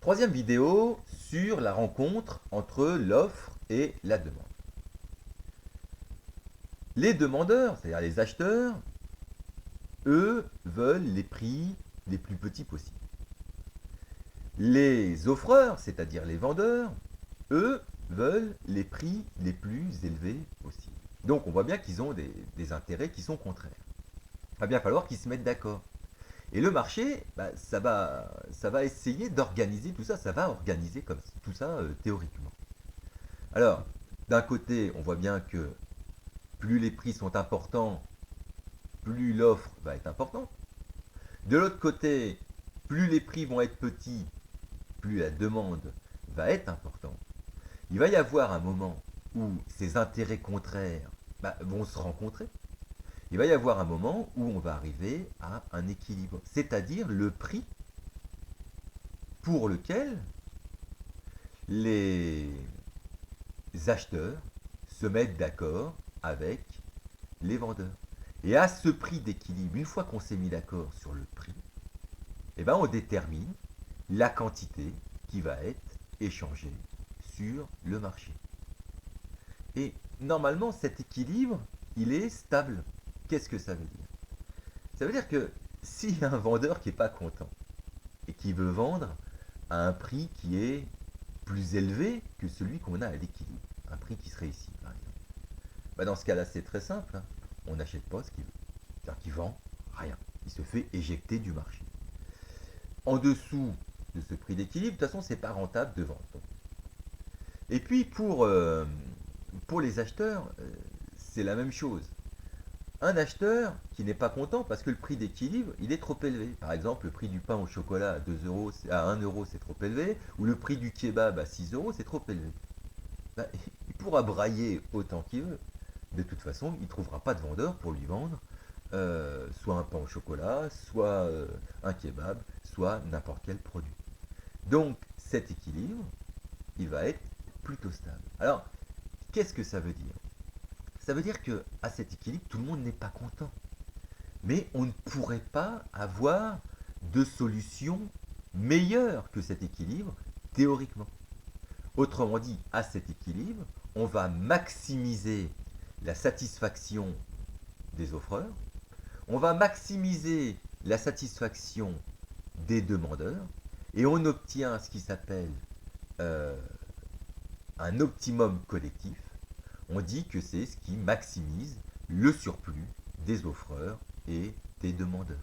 Troisième vidéo sur la rencontre entre l'offre et la demande. Les demandeurs, c'est-à-dire les acheteurs, eux, veulent les prix les plus petits possibles. Les offreurs, c'est-à-dire les vendeurs, eux, veulent les prix les plus élevés possibles. Donc on voit bien qu'ils ont des intérêts qui sont contraires. Il va bien falloir qu'ils se mettent d'accord. Et le marché, ça va essayer d'organiser tout ça, ça va organiser comme tout ça théoriquement. Alors, d'un côté, on voit bien que plus les prix sont importants, plus l'offre va être importante. De l'autre côté, plus les prix vont être petits, plus la demande va être importante. Il va y avoir un moment où ces intérêts contraires vont se rencontrer. Il va y avoir un moment où on va arriver à un équilibre, c'est-à-dire le prix pour lequel les acheteurs se mettent d'accord avec les vendeurs. Et à ce prix d'équilibre, une fois qu'on s'est mis d'accord sur le prix, on détermine la quantité qui va être échangée sur le marché. Et normalement, cet équilibre, il est stable. Qu'est-ce que ça veut dire? Ça veut dire que s'il y a un vendeur qui n'est pas content et qui veut vendre à un prix qui est plus élevé que celui qu'on a à l'équilibre, un prix qui serait ici, par exemple, dans ce cas-là, c'est très simple. On n'achète pas ce qu'il veut. C'est-à-dire qu'il vend rien. Il se fait éjecter du marché. En dessous de ce prix d'équilibre, de toute façon, c'est pas rentable de vendre. Et puis pour les acheteurs, c'est la même chose. Un acheteur qui n'est pas content parce que le prix d'équilibre, il est trop élevé. Par exemple, le prix du pain au chocolat à 2 euros, à 1 euro, c'est trop élevé, ou le prix du kebab à 6 euros, c'est trop élevé. Il pourra brailler autant qu'il veut. De toute façon, il ne trouvera pas de vendeur pour lui vendre soit un pain au chocolat, soit un kebab, soit n'importe quel produit. Donc cet équilibre, il va être plutôt stable. Alors, qu'est-ce que ça veut dire? Ça veut dire que à cet équilibre, tout le monde n'est pas content. Mais on ne pourrait pas avoir de solution meilleure que cet équilibre, théoriquement. Autrement dit, à cet équilibre, on va maximiser la satisfaction des offreurs, on va maximiser la satisfaction des demandeurs, et on obtient ce qui s'appelle un optimum collectif. On dit que c'est ce qui maximise le surplus des offreurs et des demandeurs.